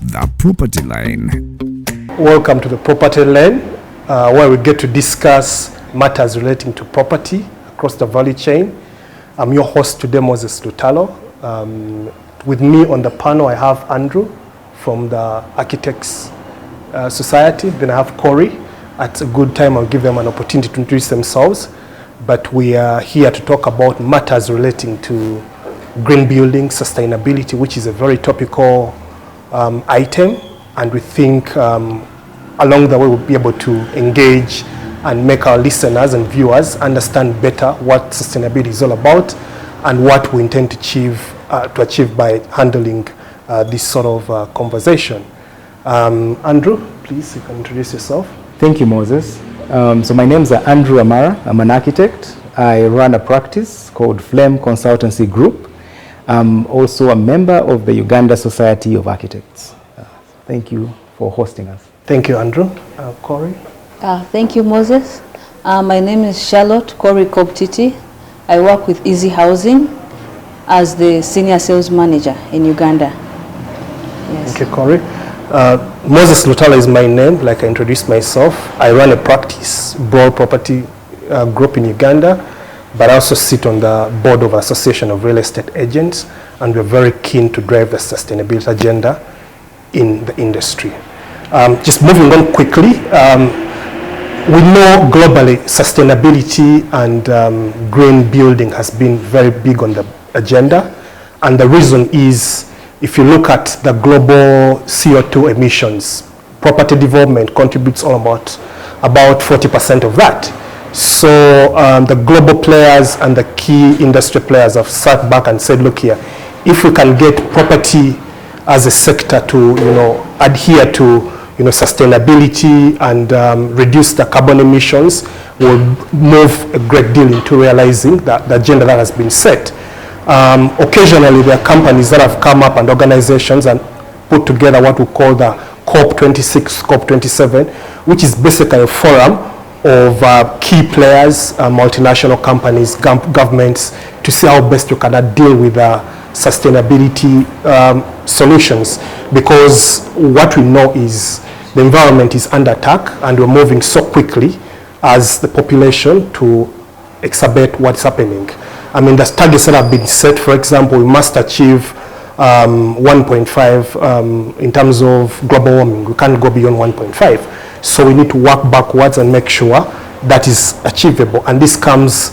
The Property Line. Welcome to the Property Line, where we get to discuss matters relating to property across the value chain. I'm your host today, Moses Lutalo. With me on the panel, I have Andrew from the Architects Society. Then I have Corey. At a good time, I'll give them an opportunity to introduce themselves. But we are here to talk about matters relating to green building, sustainability, which is a very topical item. And we think along the way, we'll be able to engage and make our listeners and viewers understand better what sustainability is all about and what we intend to achieve by handling this sort of conversation. Andrew, please, you can introduce yourself. Thank you, Moses. So my name is Andrew Amara. I'm an architect. I run a practice called Flame Consultancy Group. I'm also a member of the Uganda Society of Architects. Thank you for hosting us. Thank you, Andrew. Corey? Thank you, Moses. My name is Charlotte Corey Koptiti. I work with Easy Housing as the Senior Sales Manager in Uganda. Yes. Thank you, Corey. Moses Lutalo is my name, like I introduced myself. I run a practice, Broad Property Group in Uganda, but I also sit on the board of Association of Real Estate Agents, and we're very keen to drive the sustainability agenda in the industry. Just moving on quickly, we know globally sustainability and green building has been very big on the agenda, and the reason is if you look at the global CO2 emissions, property development contributes about 40% of that. So the global players and the key industry players have sat back and said, look here, if we can get property as a sector to adhere to sustainability and reduce the carbon emissions, will move a great deal into realizing the agenda that has been set. Occasionally, there are companies that have come up and organizations and put together what we call the COP26, COP27, which is basically a forum of key players, multinational companies, governments, to see how best we can deal with sustainability solutions. Because what we know is the environment is under attack, and we're moving so quickly as the population to exacerbate what's happening. I mean, the targets that have been set, for example, we must achieve 1.5 in terms of global warming. We can't go beyond 1.5. So we need to work backwards and make sure that is achievable. And this comes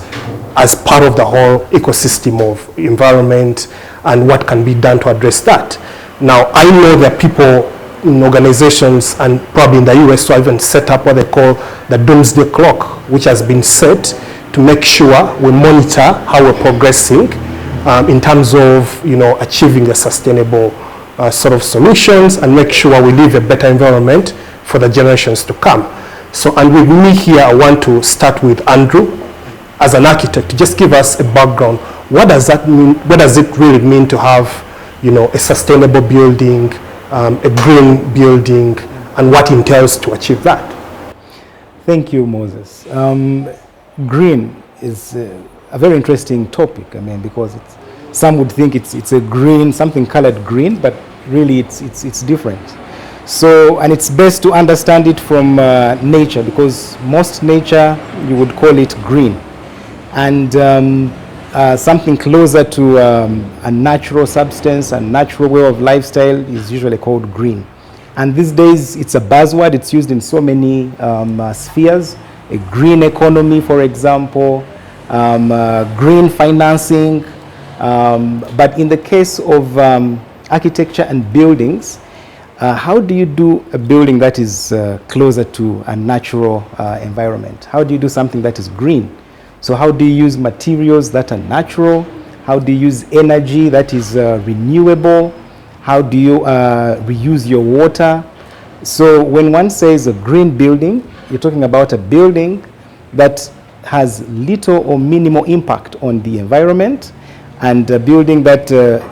as part of the whole ecosystem of environment and what can be done to address that. Now, I know that people in organizations and probably in the US who even set up what they call the doomsday clock, which has been set to make sure we monitor how we're progressing in terms of achieving the sustainable sort of solutions and make sure we leave a better environment for the generations to come. So, and with me here, I want to start with Andrew as an architect to just give us a background. What does that mean? What does it really mean to have a sustainable building, a green building, and what entails to achieve that? Thank you, Moses. Green is a very interesting topic. I mean, because some would think it's a green, something colored green, but really it's different. So, and it's best to understand it from nature, because most nature you would call it green, and something closer to a natural substance, a natural way of lifestyle is usually called green. And these days it's a buzzword. It's used in so many spheres. A green economy, for example, green financing. But in the case of architecture and buildings, how do you do a building that is closer to a natural environment? How do you do something that is green? So how do you use materials that are natural? How do you use energy that is renewable? How do you reuse your water? So when one says a green building, you're talking about a building that has little or minimal impact on the environment, and a building that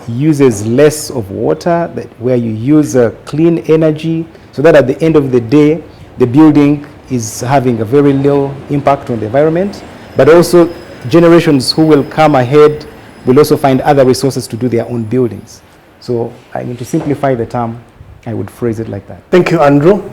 uses less of water, where you use clean energy, so that at the end of the day, the building is having a very low impact on the environment, but also generations who will come ahead will also find other resources to do their own buildings. So I need to simplify the term I would phrase it like that. Thank you, Andrew.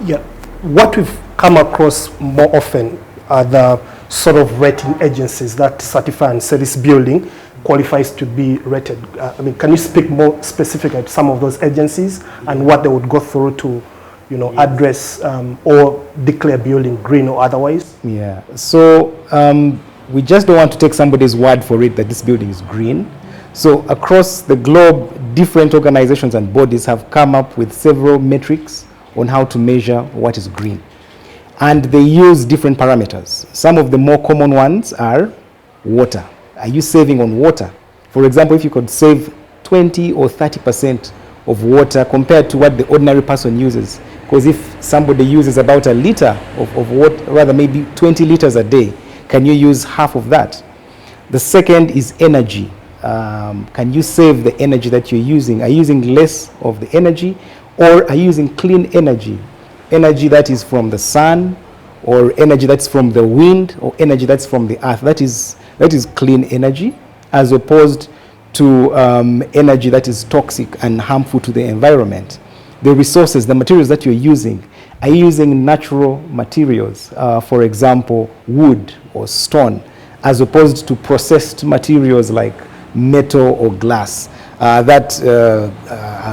Yeah, what we've come across more often are the sort of rating agencies that certify and say this building qualifies to be rated. I mean, can you speak more specifically to some of those agencies and what they would go through to, you know, address or declare building green or otherwise? Yeah, so we just don't want to take somebody's word for it that this building is green. So across the globe, different organizations and bodies have come up with several metrics on how to measure what is green. And they use different parameters. Some of the more common ones are water. Are you saving on water? For example, if you could save 20 or 30% of water compared to what the ordinary person uses. Because if somebody uses about a liter of water, rather maybe 20 liters a day, can you use half of that? The second is energy. Can you save the energy that you're using? Are you using less of the energy, or are you using clean energy? Energy that is from the sun, or energy that's from the wind, or energy that's from the earth. That is clean energy, as opposed to energy that is toxic and harmful to the environment. The resources, the materials that you're using, are you using natural materials, for example, wood or stone, as opposed to processed materials like metal or glass that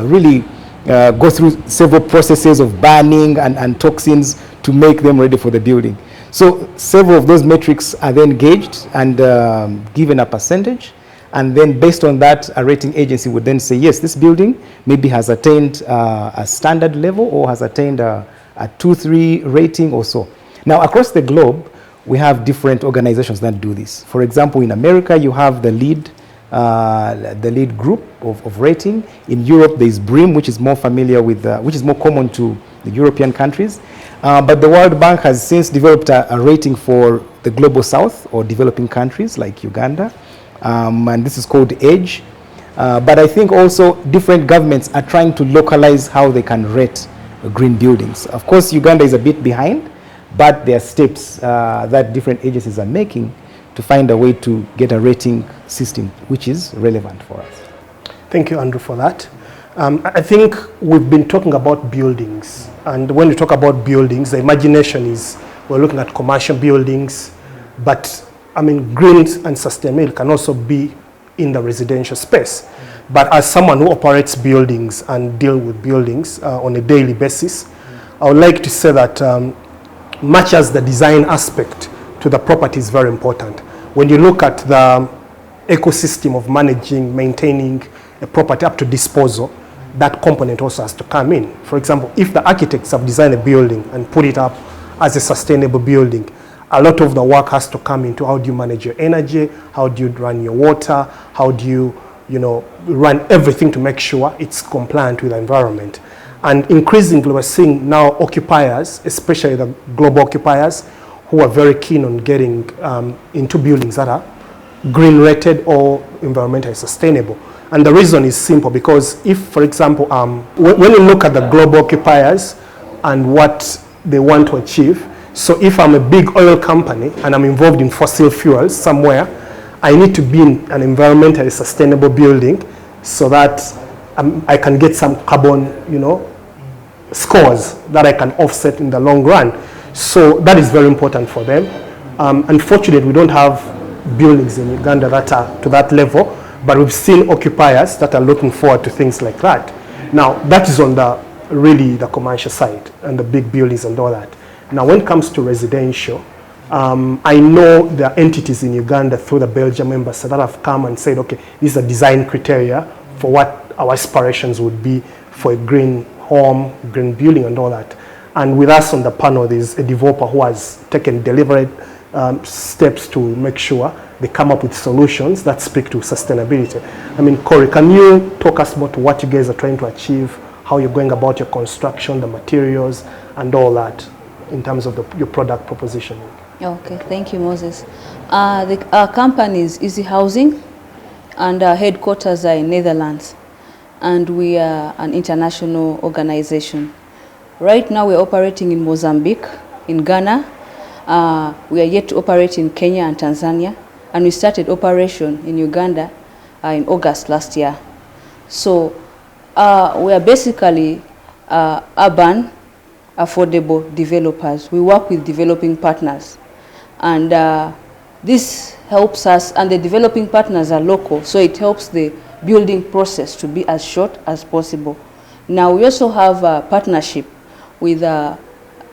really go through several processes of burning and toxins to make them ready for the building. So several of those metrics are then gauged and given a percentage, and then based on that, a rating agency would then say, yes, this building maybe has attained a standard level or has attained a 2-3 rating or so. Now across the globe, we have different organizations that do this. For example, in America, you have the LEED group of rating. In Europe, there is BREEAM, which is more familiar with, which is more common to the European countries. But the World Bank has since developed a rating for the Global South or developing countries like Uganda, and this is called EDGE. But I think also different governments are trying to localize how they can rate green buildings. Of course, Uganda is a bit behind, but there are steps that different agencies are making to find a way to get a rating system which is relevant for us. Thank you, Andrew, for that. I think we've been talking about buildings, and when we talk about buildings, the imagination is we're looking at commercial buildings, but I mean, green and sustainability can also be in the residential space. But as someone who operates buildings and deal with buildings on a daily basis, I would like to say that much as the design aspect to the property is very important, when you look at the ecosystem of managing, maintaining a property up to disposal, that component also has to come in. For example, if the architects have designed a building and put it up as a sustainable building, a lot of the work has to come into how do you manage your energy, how do you run your water, how do you, run everything to make sure it's compliant with the environment. And increasingly, we're seeing now occupiers, especially the global occupiers, who are very keen on getting into buildings that are green rated or environmentally sustainable. And the reason is simple, because if, for example, when you look at the global occupiers and what they want to achieve, so if I'm a big oil company and I'm involved in fossil fuels somewhere, I need to be in an environmentally sustainable building so that I can get some carbon, scores that I can offset in the long run. So that is very important for them. Unfortunately, we don't have buildings in Uganda that are to that level, but we've seen occupiers that are looking forward to things like that. Now, that is on the commercial side and the big buildings and all that. Now, when it comes to residential, I know there are entities in Uganda through the Belgium embassy that have come and said, okay, these are design criteria for what our aspirations would be for a green home, green building and all that. And with us on the panel, there's a developer who has taken deliberate steps to make sure they come up with solutions that speak to sustainability. I mean, Corey, can you talk us more to what you guys are trying to achieve, how you're going about your construction, the materials, and all that in terms of your product proposition? Okay, thank you, Moses. Our company is Easy Housing, and our headquarters are in Netherlands, and we are an international organization. Right now, we're operating in Mozambique, in Ghana. We are yet to operate in Kenya and Tanzania, and we started operation in Uganda in August last year. So We are basically urban, affordable developers. We work with developing partners, and this helps us, and the developing partners are local, so it helps the building process to be as short as possible. Now, we also have a partnership with a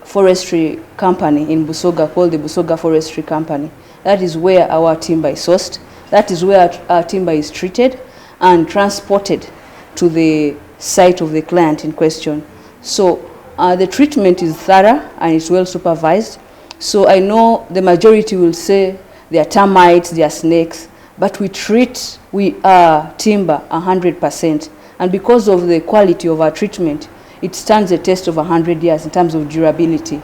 forestry company in Busoga called the Busoga Forestry Company. That is where our timber is sourced. That is where our timber is treated and transported to the site of the client in question. So the treatment is thorough and it's well supervised. So I know the majority will say they are termites, they are snakes, but we treat timber 100%. And because of the quality of our treatment, it stands the test of 100 years in terms of durability.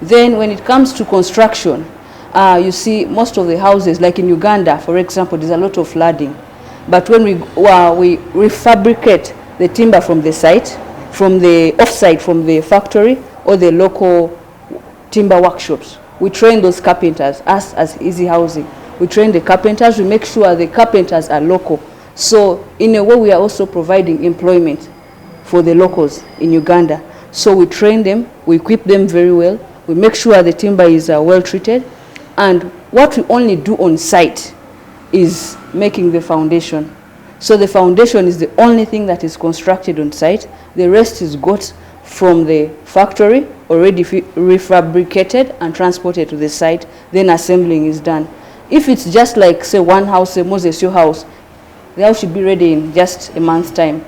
Then when it comes to construction, you see most of the houses, like in Uganda, for example, there's a lot of flooding. But when we refabricate the timber from the site, from the off-site, from the factory or the local timber workshops, we train those carpenters, us as Easy Housing. We train the carpenters, we make sure the carpenters are local. So in a way, we are also providing employment for the locals in Uganda. So we train them, we equip them very well, we make sure the timber is well treated, and what we only do on site is making the foundation. So the foundation is the only thing that is constructed on site. The rest is got from the factory, already refabricated and transported to the site, then assembling is done. If it's just like, say, one house, say Moses, your house, the house should be ready in just a month's time.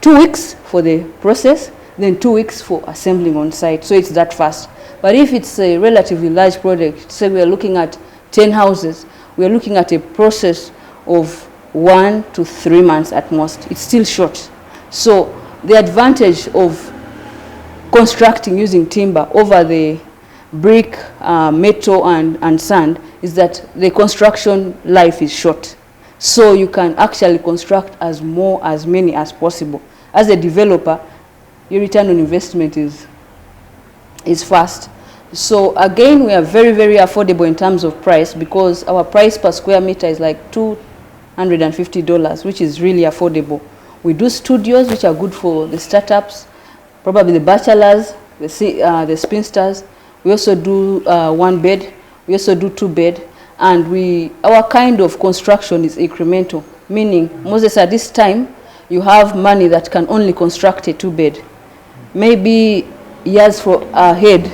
2 weeks for the process, then 2 weeks for assembling on site. So it's that fast. But if it's a relatively large project, say we are looking at 10 houses, we are looking at a process of 1 to 3 months at most. It's still short. So the advantage of constructing using timber over the brick, metal, and sand is that the construction life is short. So you can actually construct as many as possible. As a developer, your return on investment is fast. So again, we are very, very affordable in terms of price, because our price per square meter is like $250, which is really affordable. We do studios, which are good for the startups, probably the bachelors, the spinsters. We also do 1 bed. We also do 2 bed. And our kind of construction is incremental, meaning, Moses, at this time, you have money that can only construct a 2 bed. Maybe years ahead,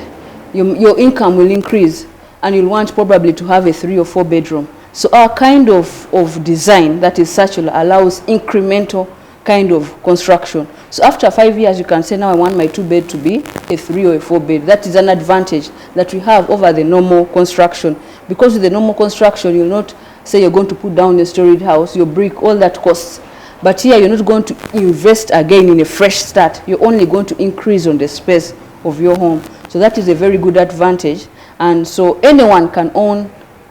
your income will increase, and you'll want probably to have a 3 or 4 bedroom. So our kind of design that is circular allows incremental kind of construction. So after 5 years, you can say, now I want my 2 bed to be a 3 or a 4 bed. That is an advantage that we have over the normal construction. Because with the normal construction, you'll not say you're going to put down a storied house, your brick, all that costs. But here, you're not going to invest again in a fresh start. You're only going to increase on the space of your home. So that is a very good advantage. And so anyone can own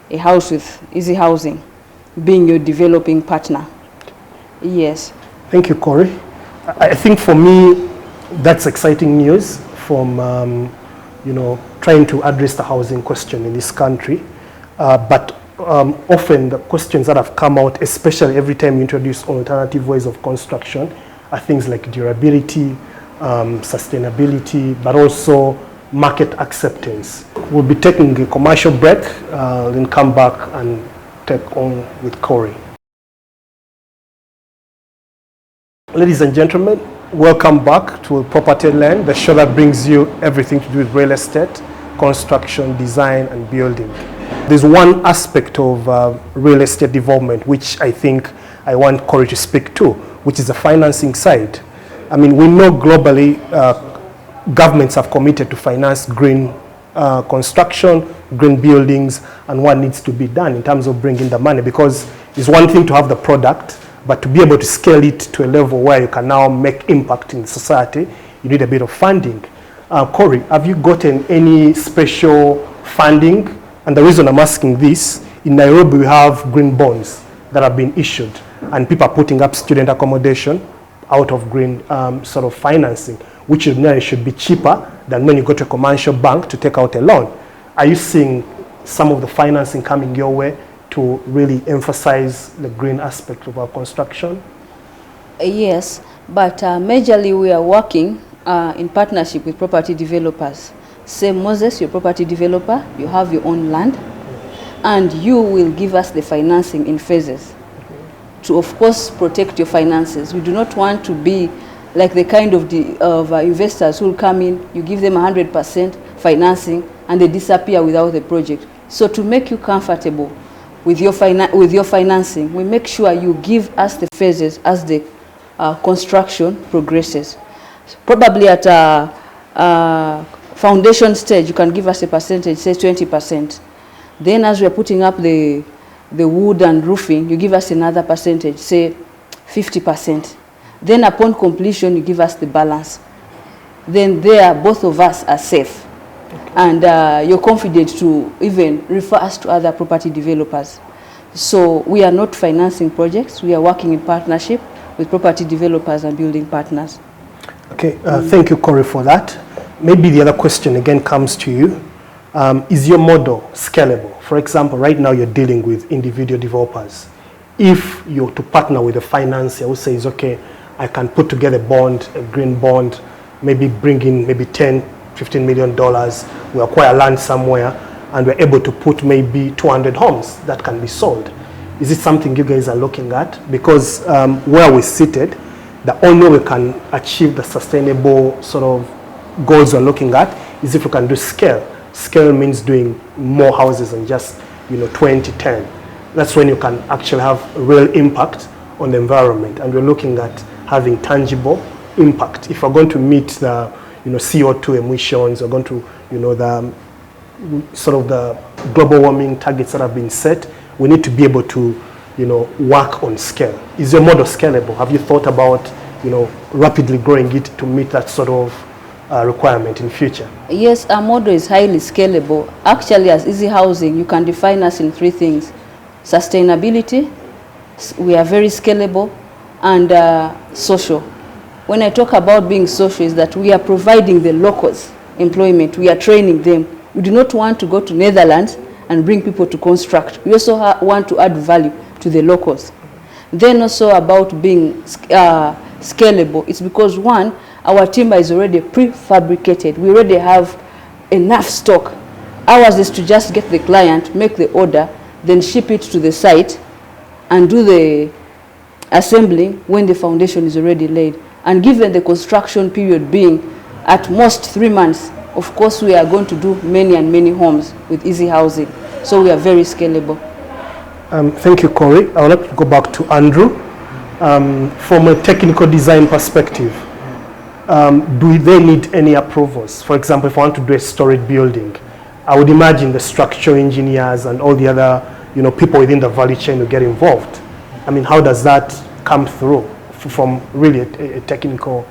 a house with Easy Housing, being your developing partner. Yes. Thank you, Corey. I think for me, that's exciting news from, trying to address the housing question in this country. But often the questions that have come out, especially every time you introduce alternative ways of construction, are things like durability, sustainability, but also market acceptance. We'll be taking a commercial break, then come back and take on with Corey. Ladies and gentlemen, welcome back to Property Land, the show that brings you everything to do with real estate, construction, design, and building. There's one aspect of real estate development which I think I want Corey to speak to, which is the financing side. I mean, we know globally governments have committed to finance green construction, green buildings, and what needs to be done in terms of bringing the money, because it's one thing to have the product, but to be able to scale it to a level where you can now make impact in society, you need a bit of funding. Corey, have you gotten any special funding? And the reason I'm asking this, in Nairobi we have green bonds that have been issued, and people are putting up student accommodation out of green sort of financing, which should be cheaper than when you go to a commercial bank to take out a loan. Are you seeing some of the financing coming your way to really emphasize the green aspect of our construction? Yes. But majorly we are working in partnership with property developers. Say, Moses, you're a property developer, you have your own land, and you will give us the financing in phases to, of course, protect your finances. We do not want to be like the kind of investors who will come in, you give them 100% financing, and they disappear without the project. So to make you comfortable with your financing, we make sure you give us the phases as the construction progresses. Probably at a foundation stage, you can give us a percentage, say 20%. Then as we are putting up the wood and roofing, you give us another percentage, say 50%. Then upon completion, you give us the balance. Then there, both of us are safe. Okay. And you're confident to even refer us to other property developers. So we are not financing projects. We are working in partnership with property developers and building partners. Okay, thank you, Corey, for that. Maybe the other question again comes to you. Is your model scalable? For example, right now you're dealing with individual developers. If you're to partner with a financier who says, okay, I can put together a bond, a green bond, maybe bring in maybe $10, $15 million, we acquire land somewhere, and we're able to put maybe 200 homes that can be sold. Is it something you guys are looking at? Because where we're seated, the only way we can achieve the sustainable sort of goals we're looking at is if we can do scale. Scale means doing more houses than just 20, 10. That's when you can actually have real impact on the environment, and we're looking at having tangible impact. If we're going to meet the CO2 emissions, we're going to the sort of the global warming targets that have been set, we need to be able to work on scale. Is your model scalable? Have you thought about rapidly growing it to meet that sort of requirement in future? Yes, our model is highly scalable. Actually, as Easy Housing, you can define us in 3 things. Sustainability, we are very scalable, and social. When I talk about being social, is that we are providing the locals employment. We are training them. We do not want to go to Netherlands and bring people to construct. We also want to add value to the locals. Then also about being scalable, it's because one, our timber is already prefabricated. We already have enough stock. Ours is to just get the client, make the order, then ship it to the site and do the assembling when the foundation is already laid. And given the construction period being at most 3 months, of course we are going to do many and many homes with Easy Housing. So we are very scalable. Thank you, Corey. I would like to go back to Andrew. From a technical design perspective, do they need any approvals? For example, if I want to do a storage building, I would imagine the structural engineers and all the other people within the value chain will get involved. I mean, how does that come through from really a technical?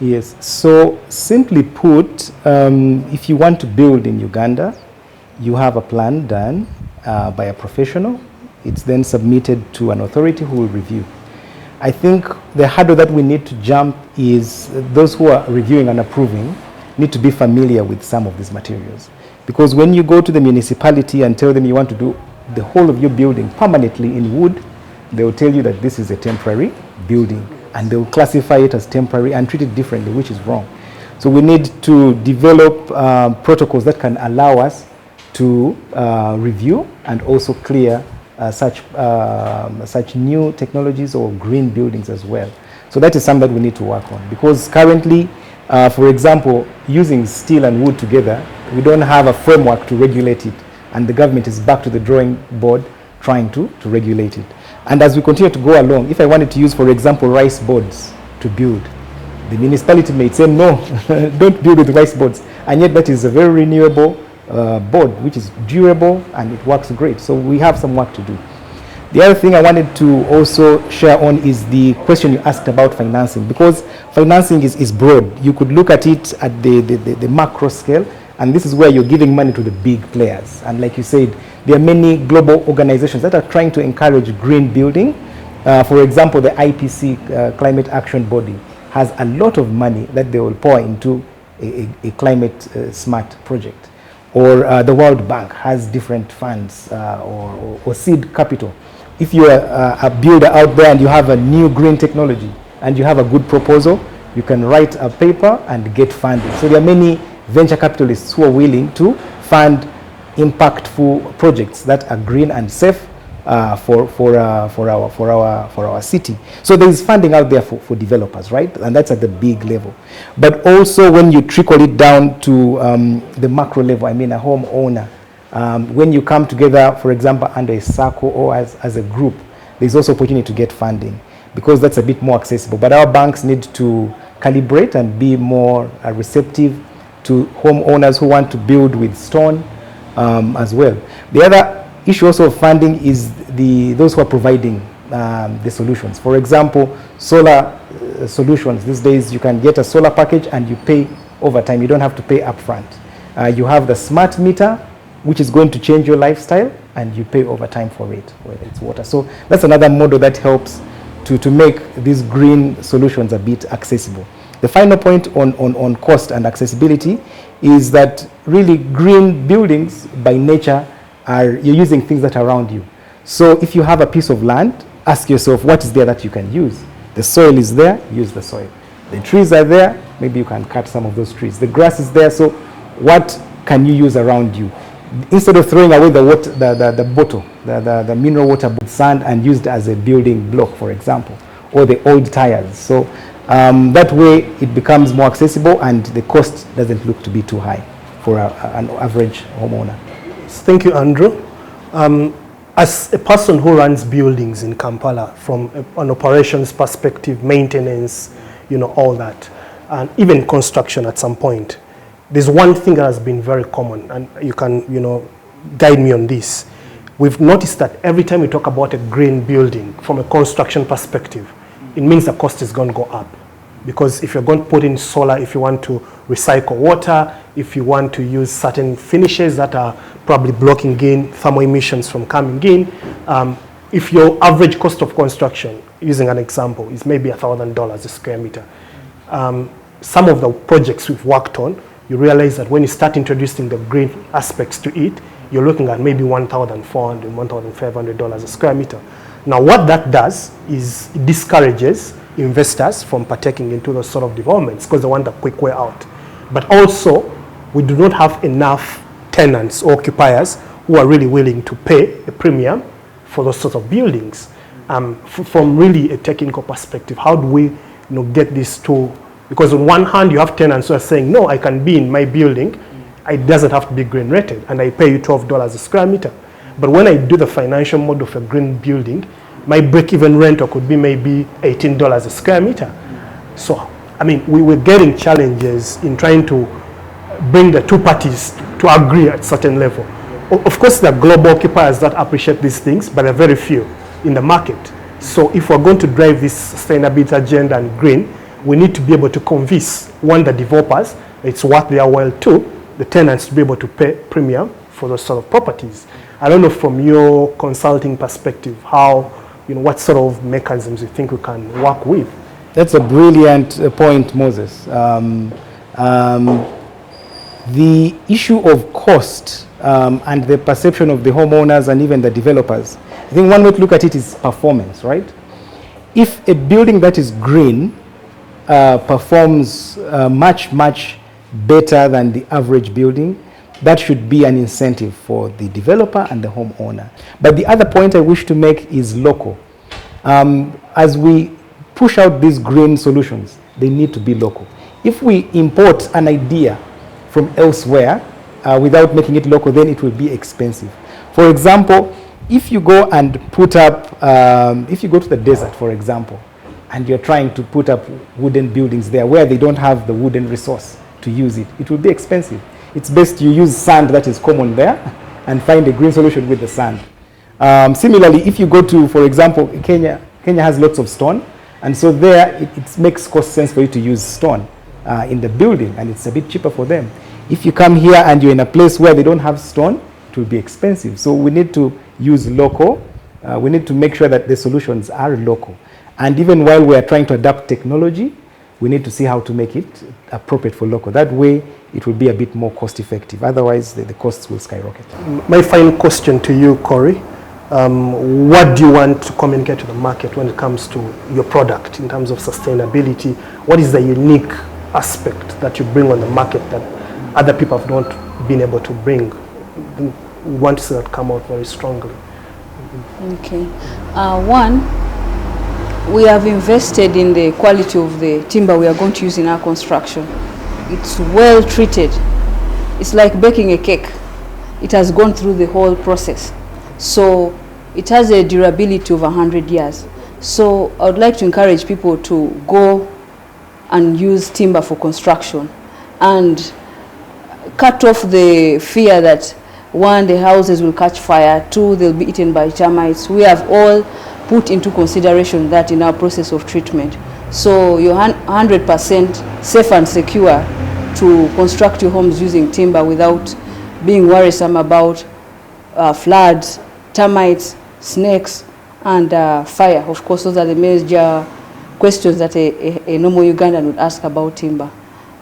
Yes, so simply put, if you want to build in Uganda, you have a plan done by a professional. It's then submitted to an authority who will review. I think the hurdle that we need to jump is those who are reviewing and approving need to be familiar with some of these materials. Because when you go to the municipality and tell them you want to do the whole of your building permanently in wood, they will tell you that this is a temporary building, and they will classify it as temporary and treat it differently, which is wrong. So we need to develop protocols that can allow us to review and also clear such new technologies or green buildings as well. So that is something that we need to work on, because currently, for example, using steel and wood together, we don't have a framework to regulate it, and the government is back to the drawing board trying to regulate it. And as we continue to go along, if I wanted to use, for example, rice boards to build, the municipality may say, no, don't build with rice boards. And yet that is a very renewable board, which is durable and it works great. So we have some work to do. The other thing I wanted to also share on is the question you asked about financing, because financing is broad. You could look at it at the macro scale, and this is where you're giving money to the big players. And like you said, there are many global organizations that are trying to encourage green building. For example, the IPC Climate Action Body has a lot of money that they will pour into a climate smart project. Or the World Bank has different funds or seed capital. If you are a builder out there and you have a new green technology and you have a good proposal, you can write a paper and get funding. So there are many venture capitalists who are willing to fund impactful projects that are green and safe for our city. So there is funding out there for developers, right? And that's at the big level. But also when you trickle it down to the macro level, I mean a homeowner, when you come together, for example, under a circle or as a group, there's also opportunity to get funding because that's a bit more accessible. But our banks need to calibrate and be more receptive to homeowners who want to build with stone as well. The other issue also of funding is those who are providing the solutions. For example, solar solutions. These days you can get a solar package and you pay over time. You don't have to pay upfront. You have the smart meter, which is going to change your lifestyle, and you pay over time for it, whether it's water. So that's another model that helps to make these green solutions a bit accessible. The final point on cost and accessibility is that really green buildings by nature you're using things that are around you. So if you have a piece of land, ask yourself what is there that you can use. The soil is there, use the soil. The trees are there, maybe you can cut some of those trees. The grass is there, so what can you use around you? Instead of throwing away the bottle, the mineral water with sand and used as a building block, for example, or the old tires. So that way it becomes more accessible and the cost doesn't look to be too high for an average homeowner. Thank you, Andrew. As a person who runs buildings in Kampala, from an operations perspective, maintenance, all that, and even construction at some point, there's one thing that has been very common, and you can, guide me on this. We've noticed that every time we talk about a green building from a construction perspective, it means the cost is going to go up. Because if you're going to put in solar, if you want to recycle water, if you want to use certain finishes that are probably blocking thermal emissions from coming in, if your average cost of construction, using an example, is maybe $1,000 a square meter, some of the projects we've worked on, you realize that when you start introducing the green aspects to it, you're looking at maybe $1,400, $1,500 a square meter. Now, what that does is it discourages investors from partaking into those sort of developments because they want a quick way out. But also, we do not have enough tenants or occupiers who are really willing to pay a premium for those sorts of buildings. From really a technical perspective, how do we get these two? Because on one hand, you have tenants who are saying, no, I can be in my building. It doesn't have to be green rated, and I pay you $12 a square meter. But when I do the financial model of a green building, my break-even rental could be maybe $18 a square meter. So, we were getting challenges in trying to bring the two parties to agree at a certain level. Of course, there are global occupiers that appreciate these things, but there are very few in the market. So if we're going to drive this sustainability agenda and green, we need to be able to convince, one, the developers, it's worth their while, two, the tenants to be able to pay premium for those sort of properties. I don't know from your consulting perspective how, what sort of mechanisms you think we can work with. That's a brilliant point, Moses. The issue of cost and the perception of the homeowners and even the developers, I think one way to look at it is performance, right? If a building that is green performs much better than the average building, that should be an incentive for the developer and the homeowner. But the other point I wish to make is local. As we push out these green solutions, they need to be local. If we import an idea from elsewhere without making it local, then it will be expensive. For example, if you go and put up, if you go to the desert, for example, and you're trying to put up wooden buildings there where they don't have the wooden resource to use it, it will be expensive. It's best you use sand that is common there and find a green solution with the sand. Similarly, if you go to, for example, Kenya has lots of stone, and so there it makes cost sense for you to use stone in the building, and it's a bit cheaper for them. If you come here and you're in a place where they don't have stone, it will be expensive. So we need to use local. We need to make sure that the solutions are local. And even while we are trying to adapt technology, we need to see how to make it appropriate for local. That way, it will be a bit more cost effective. Otherwise, the costs will skyrocket. My final question to you, Corey. what do you want to communicate to the market when it comes to your product in terms of sustainability? What is the unique aspect that you bring on the market that other people have not been able to bring? We want to see that come out very strongly. Okay. One, we have invested in the quality of the timber we are going to use in our construction. It's well treated. It's like baking a cake. It has gone through the whole process. So it has a durability of 100 years. So I would like to encourage people to go and use timber for construction and cut off the fear that one, the houses will catch fire, two, they'll be eaten by termites. We have all put into consideration that in our process of treatment. So you're 100% safe and secure to construct your homes using timber without being worrisome about floods, termites, snakes, and fire. Of course, those are the major questions that a normal Ugandan would ask about timber.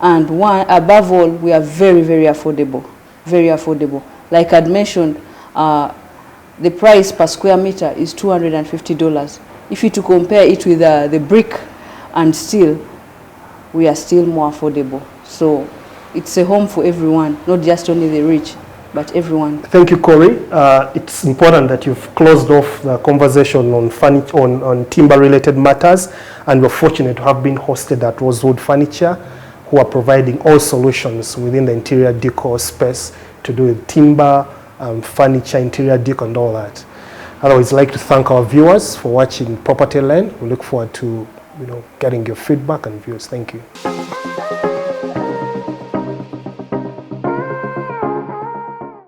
And one, above all, we are very, very affordable, very affordable. Like I'd mentioned, the price per square meter is $250. If you to compare it with the brick and steel, we are still more affordable. So it's a home for everyone, not just only the rich, but everyone. Thank you, Corey. It's important that you've closed off the conversation on timber-related matters, and we're fortunate to have been hosted at Rosewood Furniture, who are providing all solutions within the interior decor space to do with timber, furniture, interior decor, and all that. Otherwise, I'd like to thank our viewers for watching Property Line. We look forward to getting your feedback and views. Thank you.